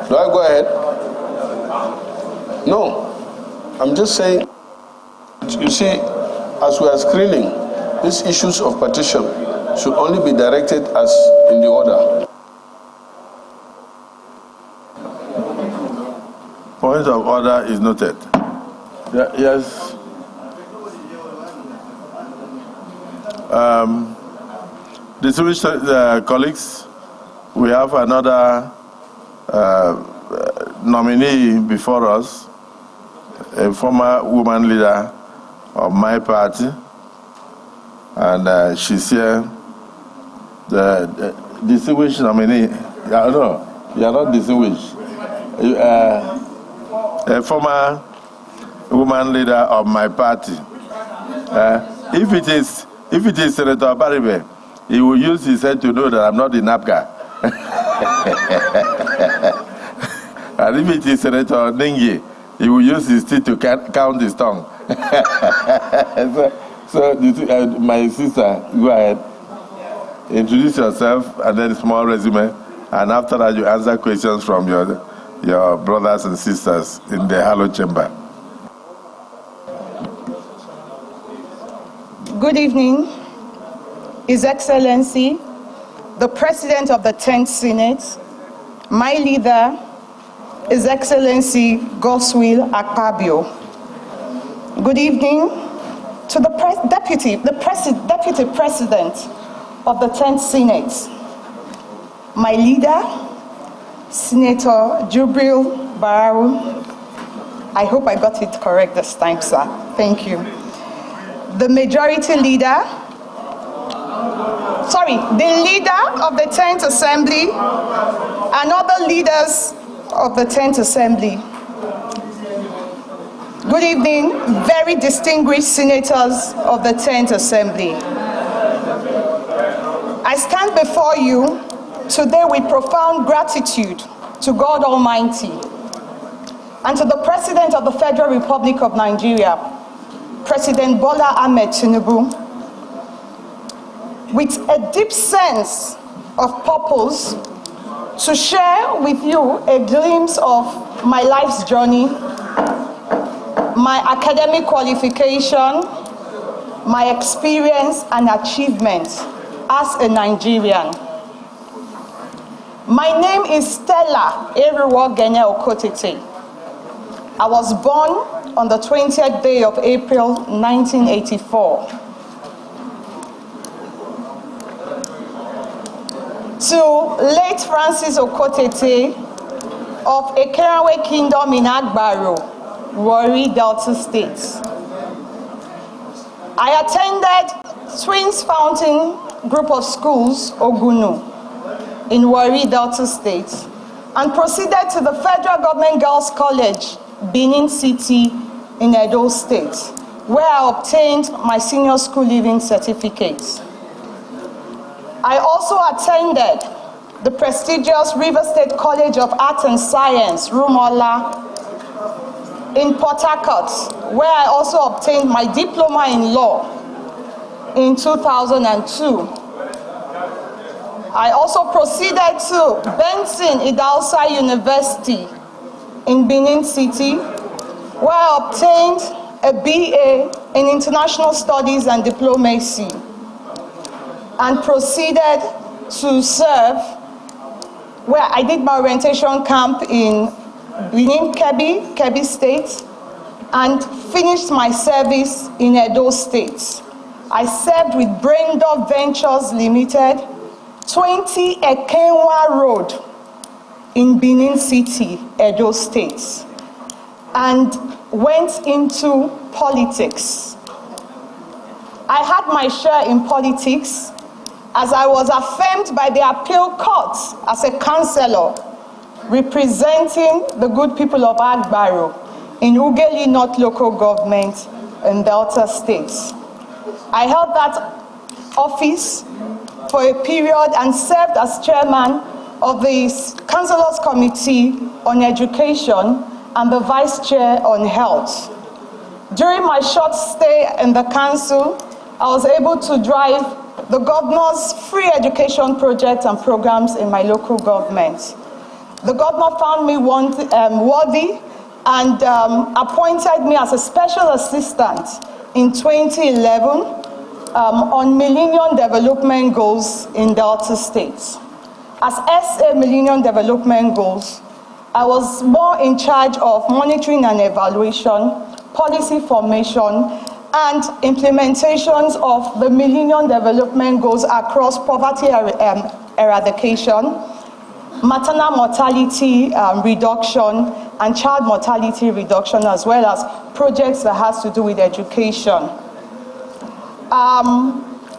Do I go ahead? No. I'm just saying, you see, as we are screening, these issues of partition should only be directed as in the order. Point of order is noted. Yes. Distinguished colleagues, we have another nominee before us, a former woman leader of my party, and she's here. The distinguished nominee. No, you are not distinguished. A former woman leader of my party. If it is Senator Baribe, he will use his head to know that I'm not in NAPCA. And if it is Senator Ningi, he will use his teeth to count his tongue. so my sister, go ahead. Introduce yourself and then a small resume. And after that, you answer questions from your brothers and sisters in the Hallowed Chamber. Good evening, His Excellency, the President of the 10th Senate, my leader, His Excellency Godswill Akpabio. Good evening to the Deputy President of the 10th Senate, my leader, Senator Jubril Barau. I hope I got it correct this time, sir. Thank you. The majority leader, the leader of the 10th Assembly and other leaders of the 10th Assembly. Good evening, very distinguished senators of the 10th Assembly. I stand before you today with profound gratitude to God Almighty and to the President of the Federal Republic of Nigeria, President Bola Ahmed Tinubu, with a deep sense of purpose to share with you a glimpse of my life's journey, my academic qualification, my experience and achievements as a Nigerian. My name is Stella Okotete. I was born on the 20th day of April, 1984. To late Francis Okotete of Ekerewe Kingdom in Agbaro, Warri, Delta State. I attended Twins Fountain Group of Schools, Ogunu, in Warri, Delta State, and proceeded to the Federal Government Girls College, Benin City, in Edo State, where I obtained my senior school leaving certificate. I also attended the prestigious River State College of Art and Science, Rumola, in Port Harcourt, where I also obtained my diploma in law in 2002. I also proceeded to Benson Idausa University in Benin City, where I obtained a BA in International Studies and Diplomacy, and proceeded to serve, where I did my orientation camp in Benin, Kebbi State, and finished my service in Edo State. I served with Braindorf Ventures Limited, 20 Ekenwa Road in Benin City, Edo State, and went into politics. I had my share in politics as I was affirmed by the appeal court as a councillor representing the good people of Agbaro in Ugeli North Local Government in Delta State. I held that office for a period and served as chairman of the Councillors Committee on Education and the vice chair on health. During my short stay in the council, I was able to drive the governor's free education projects and programs in my local government. The governor found me worthy and appointed me as a special assistant in 2011 on Millennium Development Goals in Delta State. As SA Millennium Development Goals, I was more in charge of monitoring and evaluation, policy formation, and implementations of the Millennium Development Goals across poverty eradication, maternal mortality reduction, and child mortality reduction, as well as projects that has to do with education.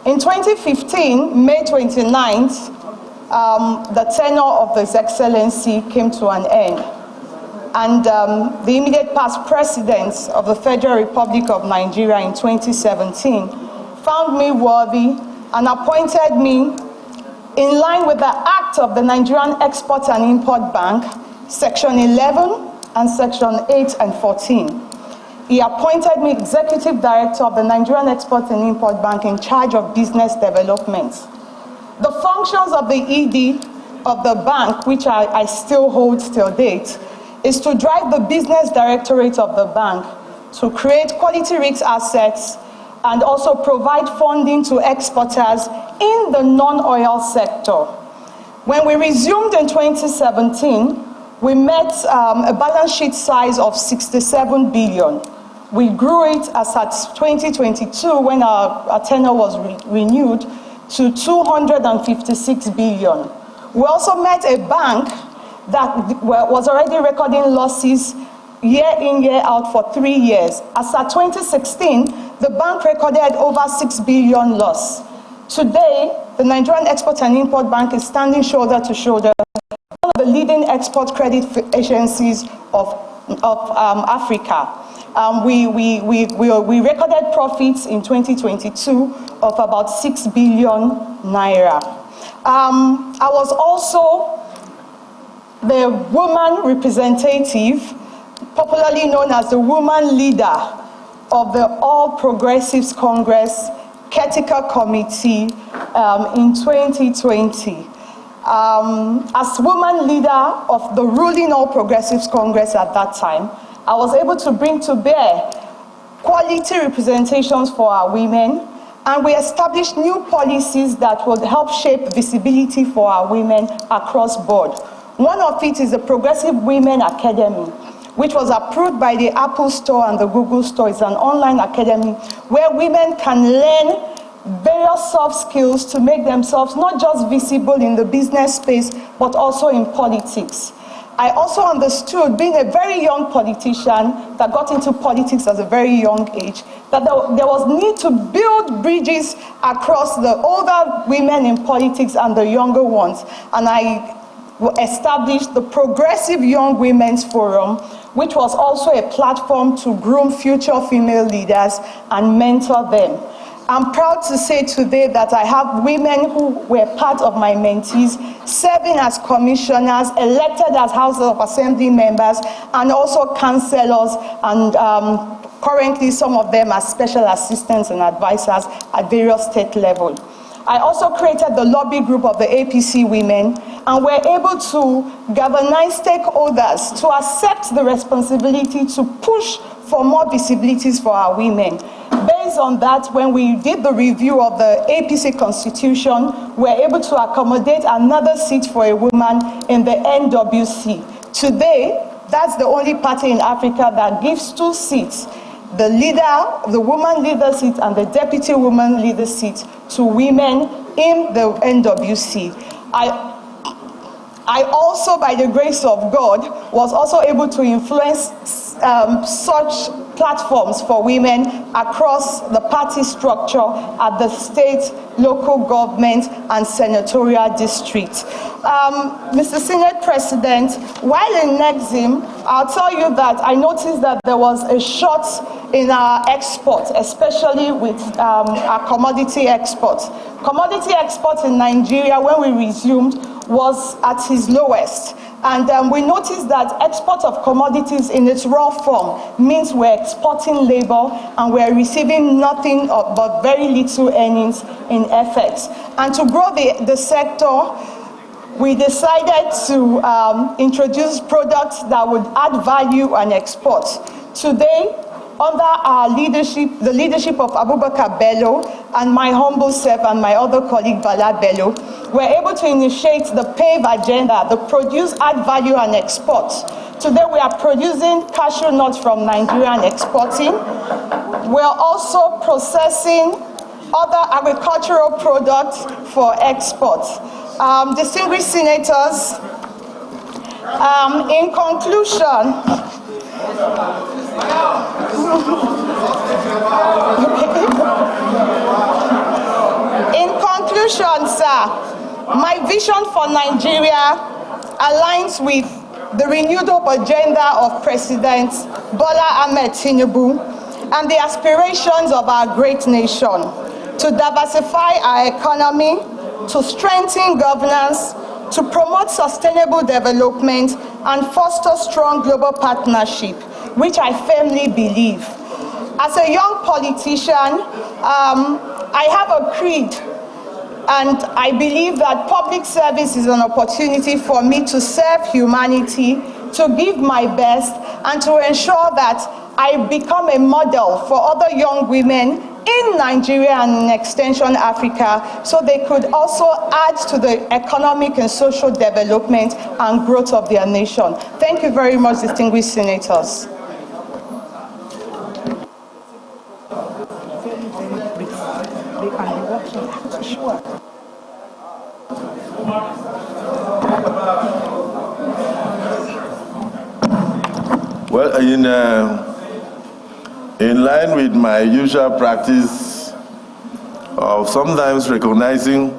In 2015, May 29th, the tenure of His Excellency came to an end. And the immediate past president of the Federal Republic of Nigeria in 2017 found me worthy and appointed me in line with the Act of the Nigerian Export and Import Bank, Section 11 and Section 8 and 14. He appointed me Executive Director of the Nigerian Export and Import Bank in charge of business development. The functions of the ED of the bank, which I still hold till date, is to drive the business directorate of the bank to create quality risk assets and also provide funding to exporters in the non-oil sector. When we resumed in 2017, we met a balance sheet size of 67 billion. We grew it as at 2022, when our tenure was renewed, to 256 billion. We also met a bank that was already recording losses year in, year out for 3 years. As at 2016, the bank recorded over 6 billion loss. Today, the Nigerian Export and Import Bank is standing shoulder to shoulder with one of the leading export credit agencies of Africa. We recorded profits in 2022 of about 6 billion naira. I was also the woman representative, popularly known as the woman leader of the All Progressives Congress Critical Committee in 2020. As woman leader of the ruling All Progressives Congress at that time, I was able to bring to bear quality representations for our women, and we established new policies that would help shape visibility for our women across board. One of it is the Progressive Women Academy, which was approved by the Apple Store and the Google Store. It's an online academy where women can learn various soft skills to make themselves not just visible in the business space, but also in politics. I also understood, being a very young politician that got into politics at a very young age, that there was need to build bridges across the older women in politics and the younger ones. And I established the Progressive Young Women's Forum, which was also a platform to groom future female leaders and mentor them. I'm proud to say today that I have women who were part of my mentees, serving as commissioners, elected as House of Assembly members, and also councillors, and currently some of them as special assistants and advisors at various state level. I also created the lobby group of the APC women, and we're able to galvanize stakeholders to accept the responsibility to push for more visibilities for our women. Based on that, when we did the review of the APC constitution, we were able to accommodate another seat for a woman in the NWC. Today, that's the only party in Africa that gives 2 seats, the leader, the woman leader seat, and the deputy woman leader seat to women in the NWC. I also, by the grace of God, was also able to influence such platforms for women across the party structure at the state, local government, and senatorial district. Mr. Senate President, while in Nexim, I'll tell you that I noticed that there was a short in our exports, especially with our commodity exports. Commodity exports in Nigeria, when we resumed, was at its lowest. And we noticed that export of commodities in its raw form means we're exporting labor and we're receiving nothing but very little earnings in FX. And to grow the sector, we decided to introduce products that would add value and export. Today, under our leadership, the leadership of Abubakar Bello and my humble self and my other colleague Bala Bello, we're able to initiate the PAVE agenda, the produce, add value and export. Today we are producing cashew nuts from Nigeria and exporting. We're also processing other agricultural products for export. Distinguished senators, in conclusion, sir, my vision for Nigeria aligns with the renewed hope agenda of President Bola Ahmed Tinubu and the aspirations of our great nation to diversify our economy, to strengthen governance, to promote sustainable development and foster strong global partnership, which I firmly believe. As a young politician, I have a creed, and I believe that public service is an opportunity for me to serve humanity, to give my best, and to ensure that I become a model for other young women in Nigeria and in extension Africa, so they could also add to the economic and social development and growth of their nation. Thank you very much, distinguished senators. Well, in line with my usual practice of sometimes recognizing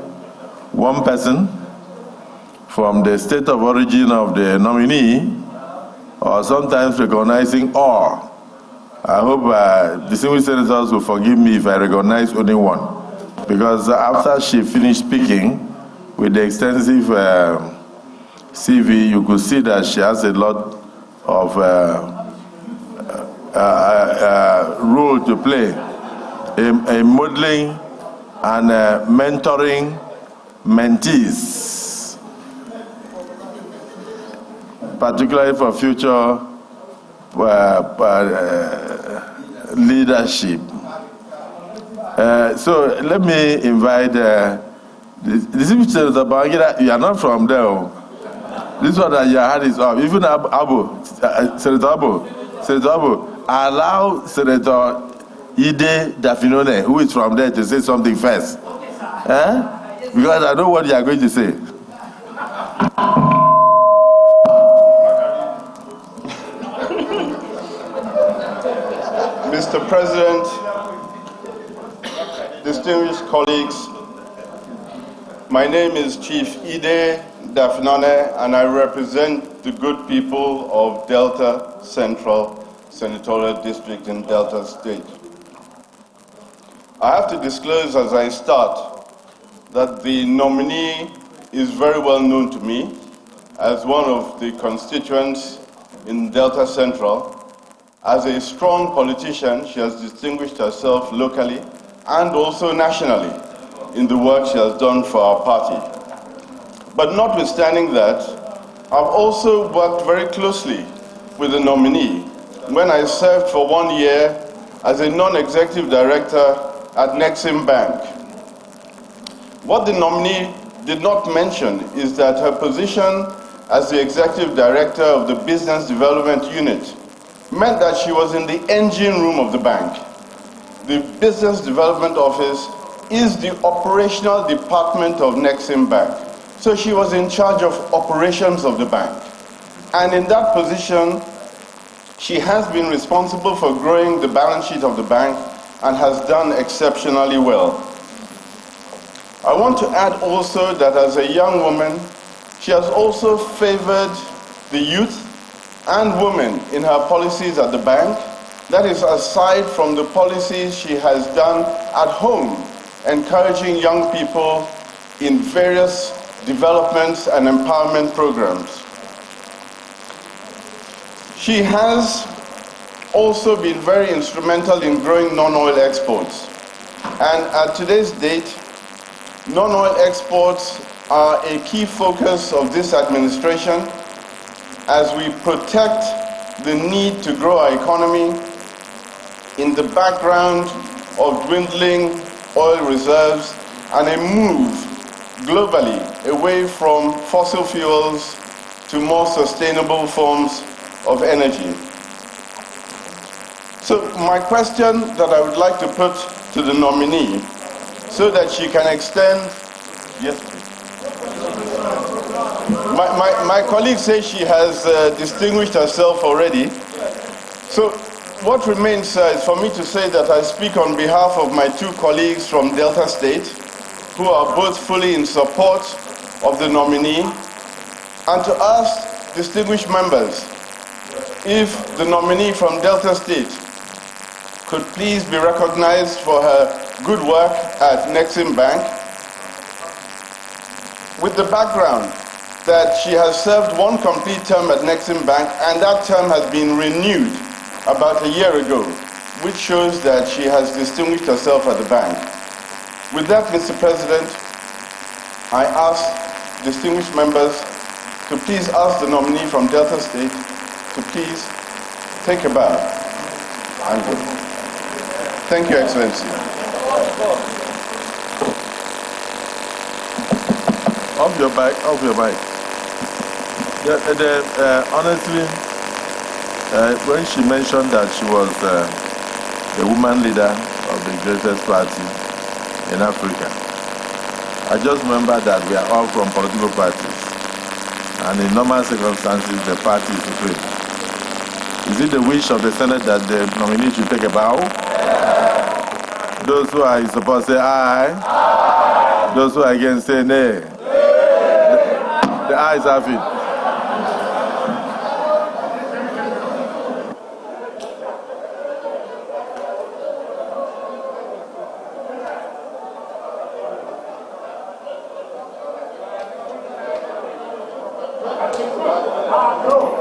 one person from the state of origin of the nominee, or sometimes recognizing all, I hope distinguished senators will forgive me if I recognize only one, because after she finished speaking with the extensive CV, you could see that she has a lot of role to play in modeling and mentoring mentees, particularly for future leadership. So let me invite the distinguished Senator Babangida. You are not from there. This one that your hand is up. Even Senator Abu, allow Senator Ide Dafinone, who is from there, to say something first. Because I know what you are going to say. Mr. President, distinguished colleagues, my name is Chief Ide Dafinone, and I represent the good people of Delta Central Senatorial District in Delta State. I have to disclose as I start that the nominee is very well known to me as one of the constituents in Delta Central. As a strong politician, she has distinguished herself locally and also nationally in the work she has done for our party. But notwithstanding that, I've also worked very closely with the nominee when I served for 1 year as a non-executive director at Nexim Bank. What the nominee did not mention is that her position as the executive director of the business development unit meant that she was in the engine room of the bank. The business development office is the operational department of Nexim Bank. So she was in charge of operations of the bank. And in that position, she has been responsible for growing the balance sheet of the bank and has done exceptionally well. I want to add also that as a young woman, she has also favored the youth and women in her policies at the bank. That is aside from the policies she has done at home, encouraging young people in various developments and empowerment programs. She has also been very instrumental in growing non-oil exports. And at today's date, non-oil exports are a key focus of this administration as we protect the need to grow our economy in the background of dwindling oil reserves and a move globally away from fossil fuels to more sustainable forms of energy. So my question that I would like to put to the nominee so that she can extend, yes please. My colleague says she has distinguished herself already. So what remains is for me to say that I speak on behalf of my two colleagues from Delta State, who are both fully in support of the nominee, and to ask distinguished members if the nominee from Delta State could please be recognized for her good work at Nexim Bank, with the background that she has served one complete term at Nexim Bank, and that term has been renewed about a year ago, which shows that she has distinguished herself at the bank. With that, Mr. President, I ask distinguished members to please ask the nominee from Delta State to please take a bow. And good. Thank you, Excellency. Off your bike, off your bike. Honestly, when she mentioned that she was the woman leader of the greatest party in Africa, I just remember that we are all from political parties, and in normal circumstances, the party is supreme. Is it the wish of the Senate that the nominee should take a bow? Those who are in support say aye. Those who are against say nay. The ayes have it. No.